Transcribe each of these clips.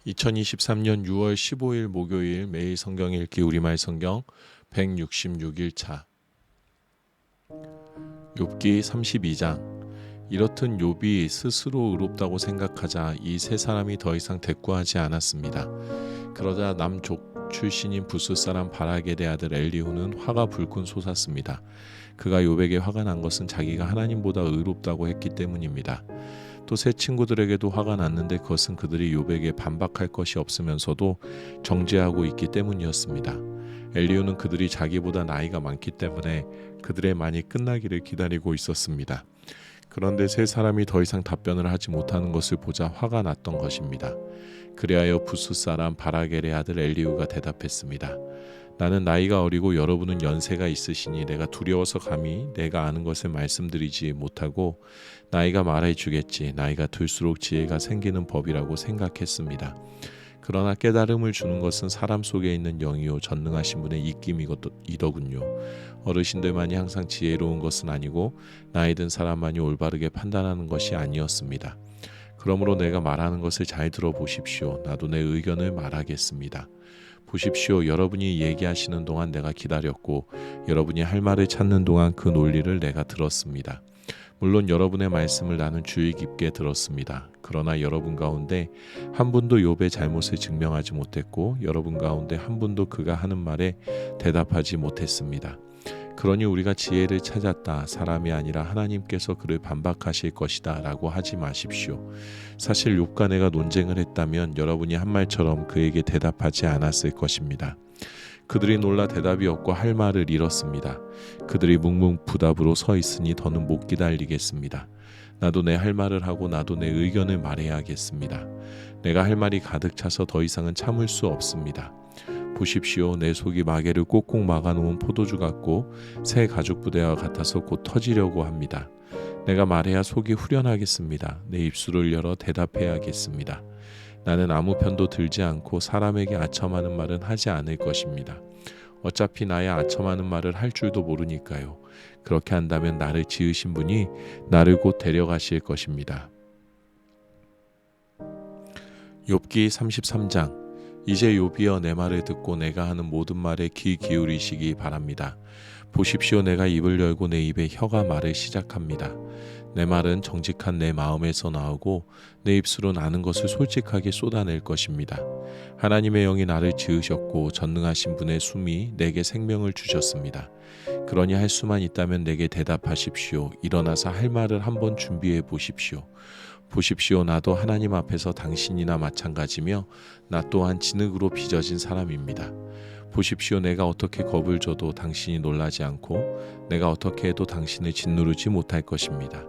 2023년 6월 15일 목요일 매일 성경 읽기 우리말 성경 166일차 욥기 32장. 이렇듯 욥이 스스로 의롭다고 생각하자 이 세 사람이 더 이상 대꾸하지 않았습니다. 그러자 남족 출신인 부스 사람 바락엘의 아들 엘리후는 화가 불끈 솟았습니다. 그가 욥에게 화가 난 것은 자기가 하나님보다 의롭다고 했기 때문입니다. 또 세 친구들에게도 화가 났는데 그것은 그들이 욥에게 반박할 것이 없으면서도 정죄하고 있기 때문이었습니다. 엘리후는 그들이 자기보다 나이가 많기 때문에 그들의 말이 끝나기를 기다리고 있었습니다. 그런데 세 사람이 더 이상 답변을 하지 못하는 것을 보자 화가 났던 것입니다. 그리하여 부스 사람 바락엘의 아들 엘리후가 대답했습니다. 나는 나이가 어리고 여러분은 연세가 있으시니 내가 두려워서 감히 내가 아는 것을 말씀드리지 못하고 나이가 말해주겠지. 나이가 들수록 지혜가 생기는 법이라고 생각했습니다. 그러나 깨달음을 주는 것은 사람 속에 있는 영이요 전능하신 분의 입김이더군요. 어르신들만이 항상 지혜로운 것은 아니고 나이 든 사람만이 올바르게 판단하는 것이 아니었습니다. 그러므로 내가 말하는 것을 잘 들어보십시오. 나도 내 의견을 말하겠습니다. 보십시오. 여러분이 얘기하시는 동안 내가 기다렸고 여러분이 할 말을 찾는 동안 그 논리를 내가 들었습니다. 물론 여러분의 말씀을 나는 주의 깊게 들었습니다. 그러나 여러분 가운데 한 분도 욥의 잘못을 증명하지 못했고 여러분 가운데 한 분도 그가 하는 말에 대답하지 못했습니다. 그러니 우리가 지혜를 찾았다. 사람이 아니라 하나님께서 그를 반박하실 것이다 라고 하지 마십시오. 사실 욥과 내가 논쟁을 했다면 여러분이 한 말처럼 그에게 대답하지 않았을 것입니다. 그들이 놀라 대답이 없고 할 말을 잃었습니다. 그들이 묵묵부답으로 서 있으니 더는 못 기다리겠습니다. 나도 내 할 말을 하고 나도 내 의견을 말해야겠습니다. 내가 할 말이 가득 차서 더 이상은 참을 수 없습니다. 보십시오. 내 속이 마개를 꼭꼭 막아놓은 포도주 같고 새 가죽 부대와 같아서 곧 터지려고 합니다. 내가 말해야 속이 후련하겠습니다. 내 입술을 열어 대답해야겠습니다. 나는 아무 편도 들지 않고 사람에게 아첨하는 말은 하지 않을 것입니다. 어차피 나의 아첨하는 말을 할 줄도 모르니까요. 그렇게 한다면 나를 지으신 분이 나를 곧 데려가실 것입니다. 욥기 33장. 이제 욥이여 내 말을 듣고 내가 하는 모든 말에 귀 기울이시기 바랍니다. 보십시오. 내가 입을 열고 내 입에 혀가 말을 시작합니다. 내 말은 정직한 내 마음에서 나오고 내 입술은 아는 것을 솔직하게 쏟아낼 것입니다. 하나님의 영이 나를 지으셨고 전능하신 분의 숨이 내게 생명을 주셨습니다. 그러니 할 수만 있다면 내게 대답하십시오. 일어나서 할 말을 한번 준비해 보십시오. 보십시오. 나도 하나님 앞에서 당신이나 마찬가지며 나 또한 진흙으로 빚어진 사람입니다. 보십시오. 내가 어떻게 겁을 줘도 당신이 놀라지 않고 내가 어떻게 해도 당신을 짓누르지 못할 것입니다.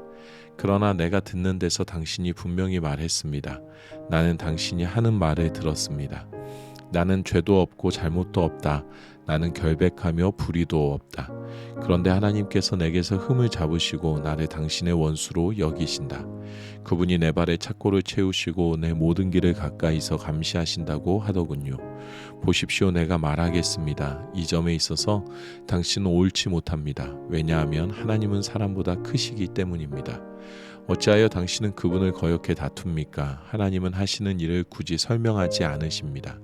그러나 내가 듣는 데서 당신이 분명히 말했습니다. 나는 당신이 하는 말을 들었습니다. 나는 죄도 없고 잘못도 없다. 나는 결백하며 불의도 없다. 그런데 하나님께서 내게서 흠을 잡으시고 나를 당신의 원수로 여기신다. 그분이 내 발에 착고를 채우시고 내 모든 길을 가까이서 감시하신다고 하더군요. 보십시오. 내가 말하겠습니다. 이 점에 있어서 당신은 옳지 못합니다. 왜냐하면 하나님은 사람보다 크시기 때문입니다. 어찌하여 당신은 그분을 거역해 다툽니까? 하나님은 하시는 일을 굳이 설명하지 않으십니다.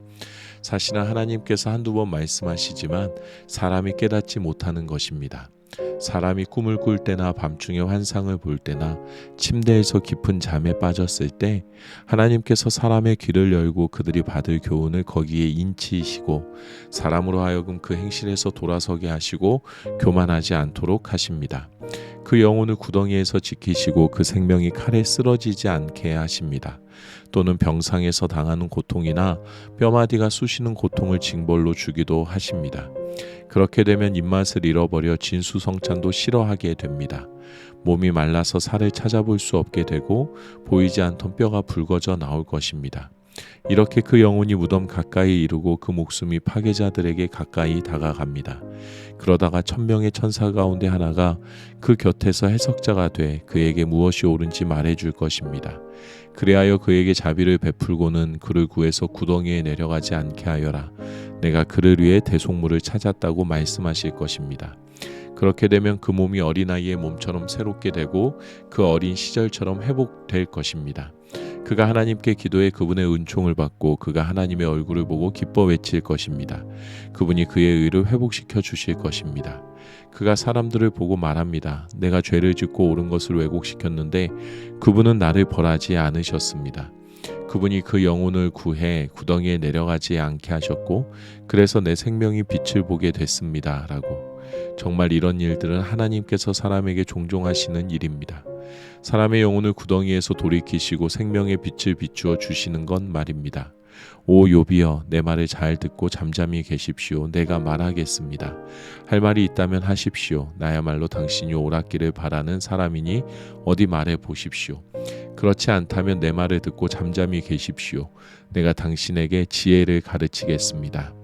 사실은 하나님께서 한두 번 말씀하시지만 사람이 깨닫지 못하는 것입니다. 사람이 꿈을 꿀 때나 밤중에 환상을 볼 때나 침대에서 깊은 잠에 빠졌을 때 하나님께서 사람의 귀를 열고 그들이 받을 교훈을 거기에 인치시고 사람으로 하여금 그 행실에서 돌아서게 하시고 교만하지 않도록 하십니다. 그 영혼을 구덩이에서 지키시고 그 생명이 칼에 쓰러지지 않게 하십니다. 또는 병상에서 당하는 고통이나 뼈마디가 쑤시는 고통을 징벌로 주기도 하십니다. 그렇게 되면 입맛을 잃어버려 진수성찬도 싫어하게 됩니다. 몸이 말라서 살을 찾아볼 수 없게 되고 보이지 않던 뼈가 붉어져 나올 것입니다. 이렇게 그 영혼이 무덤 가까이 이르고 그 목숨이 파괴자들에게 가까이 다가갑니다. 그러다가 1000명의 천사 가운데 하나가 그 곁에서 해석자가 돼 그에게 무엇이 옳은지 말해줄 것입니다. 그리하여 그에게 자비를 베풀고는 그를 구해서 구덩이에 내려가지 않게 하여라. 내가 그를 위해 대속물을 찾았다고 말씀하실 것입니다. 그렇게 되면 그 몸이 어린아이의 몸처럼 새롭게 되고 그 어린 시절처럼 회복될 것입니다. 그가 하나님께 기도해 그분의 은총을 받고 그가 하나님의 얼굴을 보고 기뻐 외칠 것입니다. 그분이 그의 의를 회복시켜 주실 것입니다. 그가 사람들을 보고 말합니다. 내가 죄를 짓고 옳은 것을 왜곡시켰는데 그분은 나를 벌하지 않으셨습니다. 그분이 그 영혼을 구해 구덩이에 내려가지 않게 하셨고 그래서 내 생명이 빛을 보게 됐습니다. 라고. 정말 이런 일들은 하나님께서 사람에게 종종 하시는 일입니다. 사람의 영혼을 구덩이에서 돌이키시고 생명의 빛을 비추어 주시는 건 말입니다. 오 욥이여, 내 말을 잘 듣고 잠잠히 계십시오. 내가 말하겠습니다. 할 말이 있다면 하십시오. 나야말로 당신이 옳았기를 바라는 사람이니 어디 말해 보십시오. 그렇지 않다면 내 말을 듣고 잠잠히 계십시오. 내가 당신에게 지혜를 가르치겠습니다.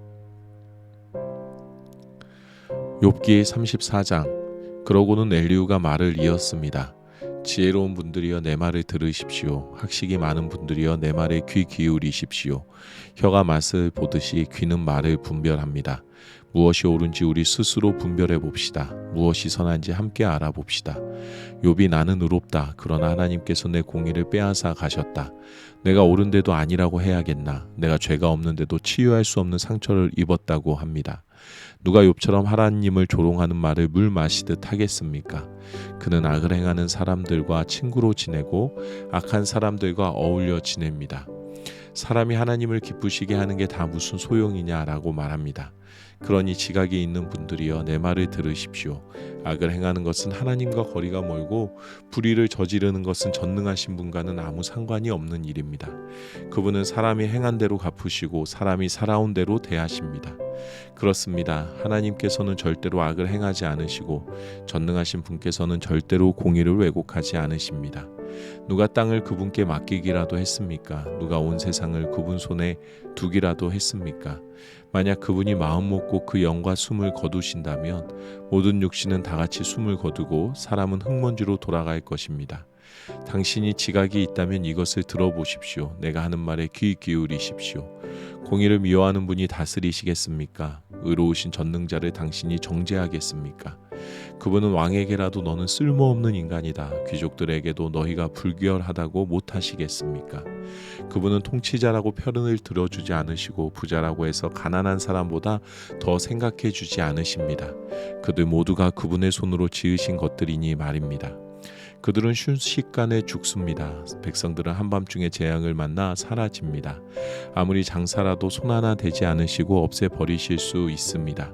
욥기 34장. 그러고는 엘리후가 말을 이었습니다. 지혜로운 분들이여 내 말을 들으십시오. 학식이 많은 분들이여 내 말에 귀 기울이십시오. 혀가 맛을 보듯이 귀는 말을 분별합니다. 무엇이 옳은지 우리 스스로 분별해 봅시다. 무엇이 선한지 함께 알아봅시다. 욥이 나는 의롭다. 그러나 하나님께서 내 공의를 빼앗아 가셨다. 내가 옳은데도 아니라고 해야겠나. 내가 죄가 없는데도 치유할 수 없는 상처를 입었다고 합니다. 누가 욥처럼 하나님을 조롱하는 말을 물 마시듯 하겠습니까? 그는 악을 행하는 사람들과 친구로 지내고 악한 사람들과 어울려 지냅니다. 사람이 하나님을 기쁘시게 하는 게 다 무슨 소용이냐라고 말합니다. 그러니 지각이 있는 분들이여 내 말을 들으십시오. 악을 행하는 것은 하나님과 거리가 멀고 불의를 저지르는 것은 전능하신 분과는 아무 상관이 없는 일입니다. 그분은 사람이 행한 대로 갚으시고 사람이 살아온 대로 대하십니다. 그렇습니다. 하나님께서는 절대로 악을 행하지 않으시고 전능하신 분께서는 절대로 공의를 왜곡하지 않으십니다. 누가 땅을 그분께 맡기기라도 했습니까? 누가 온 세상을 그분 손에 두기라도 했습니까? 만약 그분이 마음 먹고 그 영과 숨을 거두신다면 모든 육신은 다 같이 숨을 거두고 사람은 흙먼지로 돌아갈 것입니다. 당신이 지각이 있다면 이것을 들어보십시오. 내가 하는 말에 귀 기울이십시오. 공의를 미워하는 분이 다스리시겠습니까? 의로우신 전능자를 당신이 정죄하겠습니까? 그분은 왕에게라도 너는 쓸모없는 인간이다. 귀족들에게도 너희가 불결하다고 못하시겠습니까? 그분은 통치자라고 편을 들어주지 않으시고 부자라고 해서 가난한 사람보다 더 생각해 주지 않으십니다. 그들 모두가 그분의 손으로 지으신 것들이니 말입니다. 그들은 순식간에 죽습니다. 백성들은 한밤중에 재앙을 만나 사라집니다. 아무리 장사라도 손 하나 대지 않으시고 없애버리실 수 있습니다.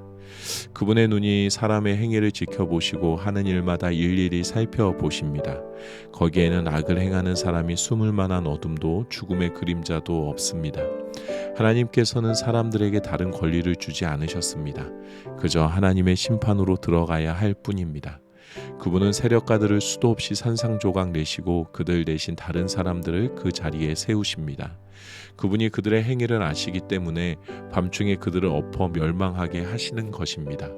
그분의 눈이 사람의 행위를 지켜보시고 하는 일마다 일일이 살펴보십니다. 거기에는 악을 행하는 사람이 숨을 만한 어둠도 죽음의 그림자도 없습니다. 하나님께서는 사람들에게 다른 권리를 주지 않으셨습니다. 그저 하나님의 심판으로 들어가야 할 뿐입니다. 그분은 세력가들을 수도 없이 산상조각 내시고 그들 대신 다른 사람들을 그 자리에 세우십니다. 그분이 그들의 행위를 아시기 때문에 밤중에 그들을 엎어 멸망하게 하시는 것입니다.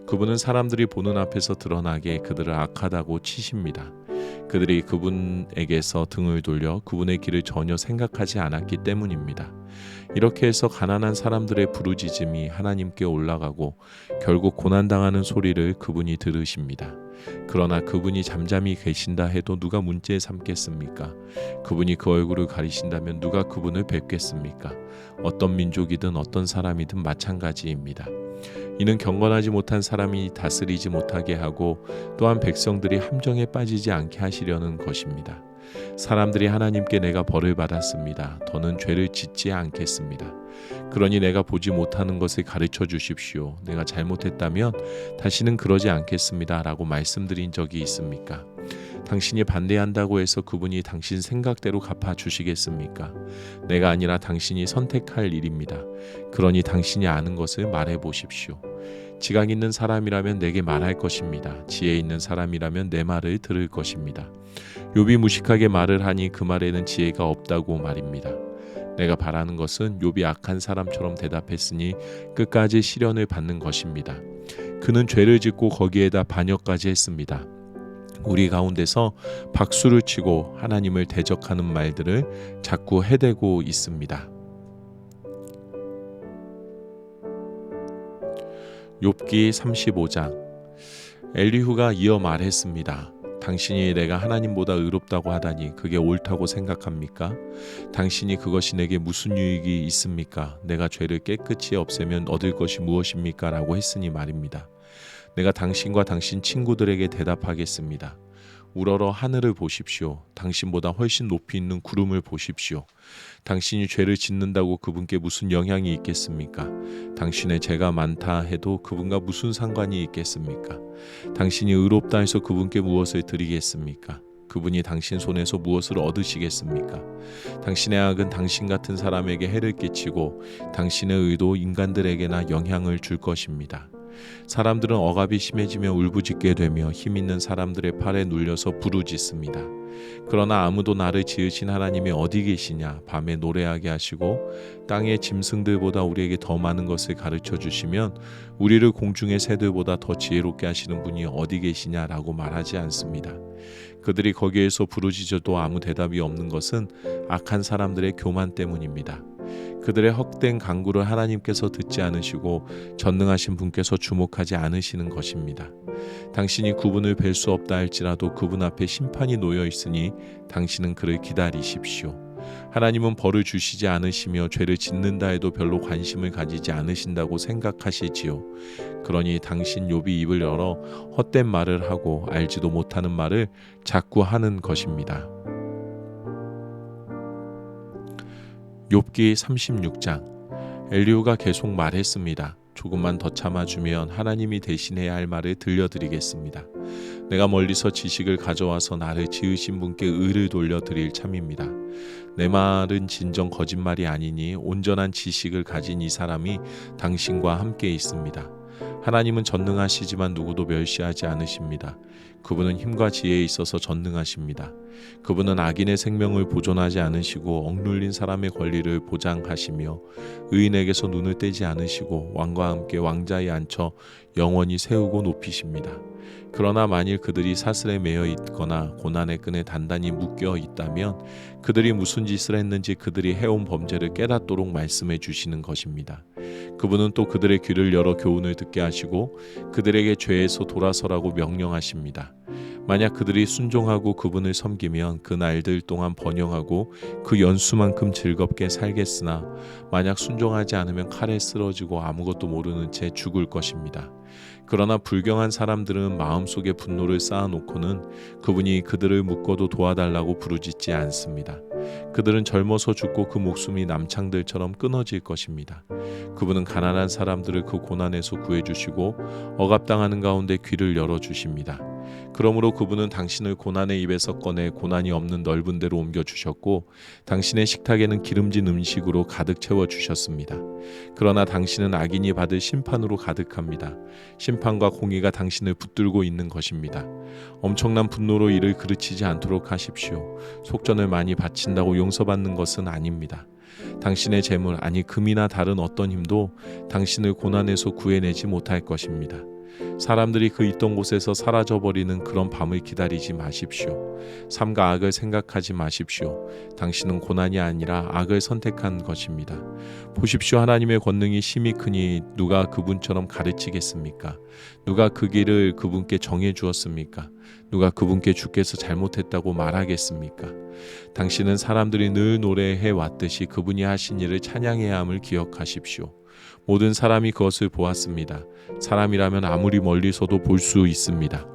그분은 사람들이 보는 앞에서 드러나게 그들을 악하다고 치십니다. 그들이 그분에게서 등을 돌려 그분의 길을 전혀 생각하지 않았기 때문입니다. 이렇게 해서 가난한 사람들의 부르짖음이 하나님께 올라가고 결국 고난당하는 소리를 그분이 들으십니다. 그러나 그분이 잠잠히 계신다 해도 누가 문제 삼겠습니까? 그분이 그 얼굴을 가리신다면 누가 그분을 뵙겠습니까? 어떤 민족이든 어떤 사람이든 마찬가지입니다. 이는 경건하지 못한 사람이 다스리지 못하게 하고 또한 백성들이 함정에 빠지지 않게 하시려는 것입니다. 사람들이 하나님께 내가 벌을 받았습니다. 더는 죄를 짓지 않겠습니다. 그러니 내가 보지 못하는 것을 가르쳐 주십시오. 내가 잘못했다면 다시는 그러지 않겠습니다. 라고 말씀드린 적이 있습니까? 당신이 반대한다고 해서 그분이 당신 생각대로 갚아주시겠습니까? 내가 아니라 당신이 선택할 일입니다. 그러니 당신이 아는 것을 말해 보십시오. 지각 있는 사람이라면 내게 말할 것입니다. 지혜 있는 사람이라면 내 말을 들을 것입니다. 욥이 무식하게 말을 하니 그 말에는 지혜가 없다고 말입니다. 내가 바라는 것은 욥이 악한 사람처럼 대답했으니 끝까지 시련을 받는 것입니다. 그는 죄를 짓고 거기에다 반역까지 했습니다. 우리 가운데서 박수를 치고 하나님을 대적하는 말들을 자꾸 해대고 있습니다. 욥기 35장. 엘리후가 이어 말했습니다. 당신이 내가 하나님보다 의롭다고 하다니 그게 옳다고 생각합니까? 당신이 그것이 내게 무슨 유익이 있습니까? 내가 죄를 깨끗이 없애면 얻을 것이 무엇입니까? 라고 했으니 말입니다. 내가 당신과 당신 친구들에게 대답하겠습니다. 우러러 하늘을 보십시오. 당신보다 훨씬 높이 있는 구름을 보십시오. 당신이 죄를 짓는다고 그분께 무슨 영향이 있겠습니까? 당신의 죄가 많다 해도 그분과 무슨 상관이 있겠습니까? 당신이 의롭다 해서 그분께 무엇을 드리겠습니까? 그분이 당신 손에서 무엇을 얻으시겠습니까? 당신의 악은 당신 같은 사람에게 해를 끼치고 당신의 의도 인간들에게나 영향을 줄 것입니다. 사람들은 억압이 심해지며 울부짖게 되며 힘있는 사람들의 팔에 눌려서 부르짖습니다. 그러나 아무도 나를 지으신 하나님이 어디 계시냐? 밤에 노래하게 하시고 땅의 짐승들보다 우리에게 더 많은 것을 가르쳐 주시면 우리를 공중의 새들보다 더 지혜롭게 하시는 분이 어디 계시냐라고 말하지 않습니다. 그들이 거기에서 부르짖어도 아무 대답이 없는 것은 악한 사람들의 교만 때문입니다. 그들의 헛된 간구를 하나님께서 듣지 않으시고 전능하신 분께서 주목하지 않으시는 것입니다. 당신이 그분을 뵐 수 없다 할지라도 그분 앞에 심판이 놓여 있으니 당신은 그를 기다리십시오. 하나님은 벌을 주시지 않으시며 죄를 짓는다 해도 별로 관심을 가지지 않으신다고 생각하시지요. 그러니 당신 욥이 입을 열어 헛된 말을 하고 알지도 못하는 말을 자꾸 하는 것입니다. 욥기 36장. 엘리후가 계속 말했습니다. 조금만 더 참아주면 하나님이 대신해야 할 말을 들려드리겠습니다. 내가 멀리서 지식을 가져와서 나를 지으신 분께 의를 돌려드릴 참입니다. 내 말은 진정 거짓말이 아니니 온전한 지식을 가진 이 사람이 당신과 함께 있습니다. 하나님은 전능하시지만 누구도 멸시하지 않으십니다. 그분은 힘과 지혜에 있어서 전능하십니다. 그분은 악인의 생명을 보존하지 않으시고 억눌린 사람의 권리를 보장하시며 의인에게서 눈을 떼지 않으시고 왕과 함께 왕자에 앉혀 영원히 세우고 높이십니다. 그러나 만일 그들이 사슬에 매여 있거나 고난의 끈에 단단히 묶여 있다면 그들이 무슨 짓을 했는지 그들이 해온 범죄를 깨닫도록 말씀해 주시는 것입니다. 그분은 또 그들의 귀를 열어 교훈을 듣게 하시고 그들에게 죄에서 돌아서라고 명령하십니다. 만약 그들이 순종하고 그분을 섬기면 그 날들 동안 번영하고 그 연수만큼 즐겁게 살겠으나 만약 순종하지 않으면 칼에 쓰러지고 아무것도 모르는 채 죽을 것입니다. 그러나 불경한 사람들은 마음속에 분노를 쌓아놓고는 그분이 그들을 묶어도 도와달라고 부르짖지 않습니다. 그들은 젊어서 죽고 그 목숨이 남창들처럼 끊어질 것입니다. 그분은 가난한 사람들을 그 고난에서 구해주시고 억압당하는 가운데 귀를 열어주십니다. 그러므로 그분은 당신을 고난의 입에서 꺼내 고난이 없는 넓은 데로 옮겨주셨고 당신의 식탁에는 기름진 음식으로 가득 채워주셨습니다. 그러나 당신은 악인이 받을 심판으로 가득합니다. 심판과 공의가 당신을 붙들고 있는 것입니다. 엄청난 분노로 이를 그르치지 않도록 하십시오. 속전을 많이 바친다고 용서받는 것은 아닙니다. 당신의 재물 아니 금이나 다른 어떤 힘도 당신을 고난에서 구해내지 못할 것입니다. 사람들이 그 있던 곳에서 사라져버리는 그런 밤을 기다리지 마십시오. 삶과 악을 생각하지 마십시오. 당신은 고난이 아니라 악을 선택한 것입니다. 보십시오. 하나님의 권능이 심히 크니 누가 그분처럼 가르치겠습니까? 누가 그 길을 그분께 정해 주었습니까? 누가 그분께 주께서 잘못했다고 말하겠습니까? 당신은 사람들이 늘 노래해 왔듯이 그분이 하신 일을 찬양해야 함을 기억하십시오. 모든 사람이 그것을 보았습니다. 사람이라면 아무리 멀리서도 볼 수 있습니다.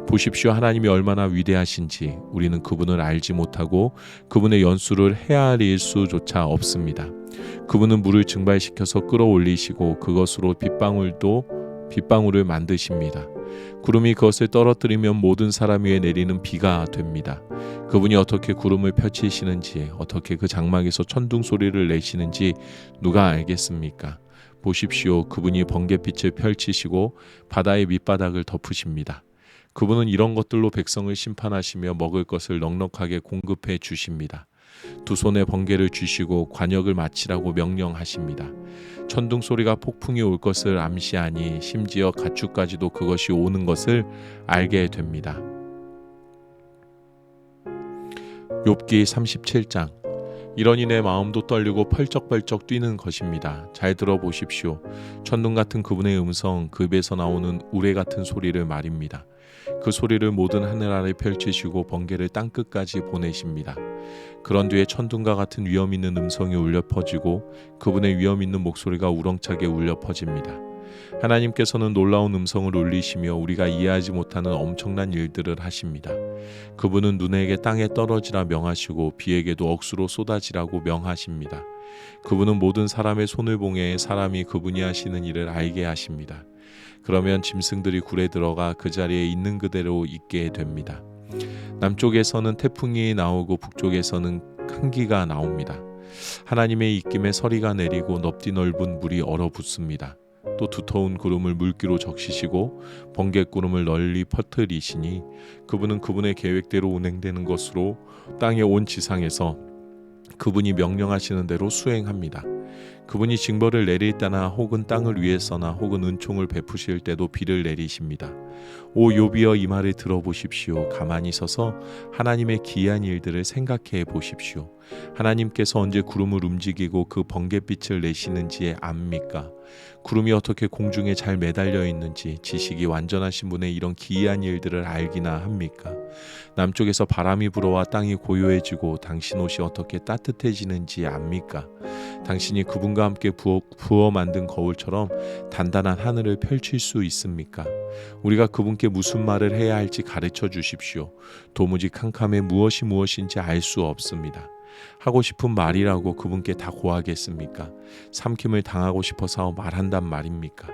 보십시오. 하나님이 얼마나 위대하신지 우리는 그분을 알지 못하고 그분의 연수를 헤아릴 수조차 없습니다. 그분은 물을 증발시켜서 끌어올리시고 그것으로 빗방울을 만드십니다. 구름이 그것을 떨어뜨리면 모든 사람 위에 내리는 비가 됩니다. 그분이 어떻게 구름을 펼치시는지 어떻게 그 장막에서 천둥 소리를 내시는지 누가 알겠습니까? 보십시오. 그분이 번갯빛을 펼치시고 바다의 밑바닥을 덮으십니다. 그분은 이런 것들로 백성을 심판하시며 먹을 것을 넉넉하게 공급해 주십니다. 두 손에 번개를 쥐시고 관역을 마치라고 명령하십니다. 천둥 소리가 폭풍이 올 것을 암시하니 심지어 가축까지도 그것이 오는 것을 알게 됩니다. 욥기 37장. 이러니 내 마음도 떨리고 펄쩍펄쩍 뛰는 것입니다. 잘 들어보십시오. 천둥 같은 그분의 음성, 그 입에서 나오는 우레 같은 소리를 말입니다. 그 소리를 모든 하늘 아래 펼치시고 번개를 땅끝까지 보내십니다. 그런 뒤에 천둥과 같은 위험 있는 음성이 울려 퍼지고 그분의 위험 있는 목소리가 우렁차게 울려 퍼집니다. 하나님께서는 놀라운 음성을 울리시며 우리가 이해하지 못하는 엄청난 일들을 하십니다. 그분은 눈에게 땅에 떨어지라 명하시고 비에게도 억수로 쏟아지라고 명하십니다. 그분은 모든 사람의 손을 봉해 사람이 그분이 하시는 일을 알게 하십니다. 그러면 짐승들이 굴에 들어가 그 자리에 있는 그대로 있게 됩니다. 남쪽에서는 태풍이 나오고 북쪽에서는 한기가 나옵니다. 하나님의 입김에 서리가 내리고 넓디 넓은 물이 얼어붙습니다. 또 두터운 구름을 물기로 적시시고 번갯구름을 널리 퍼뜨리시니 그분은 그분의 계획대로 운행되는 것으로 땅의 온 지상에서 그분이 명령하시는 대로 수행합니다. 그분이 징벌을 내릴 때나 혹은 땅을 위해서나 혹은 은총을 베푸실 때도 비를 내리십니다. 오 욥이여 이 말을 들어보십시오. 가만히 서서 하나님의 기이한 일들을 생각해 보십시오. 하나님께서 언제 구름을 움직이고 그 번갯빛을 내시는지 압니까? 구름이 어떻게 공중에 잘 매달려 있는지 지식이 완전하신 분의 이런 기이한 일들을 알기나 합니까? 남쪽에서 바람이 불어와 땅이 고요해지고 당신 옷이 어떻게 따뜻해지는지 압니까? 당신이 그분과 함께 부어 만든 거울처럼 단단한 하늘을 펼칠 수 있습니까? 우리가 그분께 무슨 말을 해야 할지 가르쳐 주십시오. 도무지 캄캄해 무엇인지 알 수 없습니다. 하고 싶은 말이라고 그분께 다 고하겠습니까? 삼킴을 당하고 싶어서 말한단 말입니까?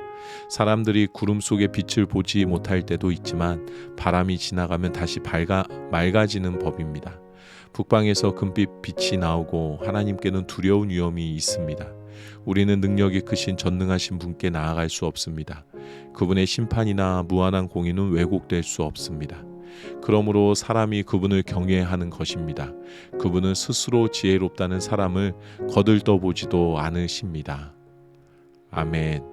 사람들이 구름 속의 빛을 보지 못할 때도 있지만 바람이 지나가면 다시 맑아지는 법입니다. 북방에서 금빛 빛이 나오고 하나님께는 두려운 위험이 있습니다. 우리는 능력이 크신 전능하신 분께 나아갈 수 없습니다. 그분의 심판이나 무한한 공의는 왜곡될 수 없습니다. 그러므로 사람이 그분을 경외하는 것입니다. 그분은 스스로 지혜롭다는 사람을 거들떠보지도 않으십니다. 아멘.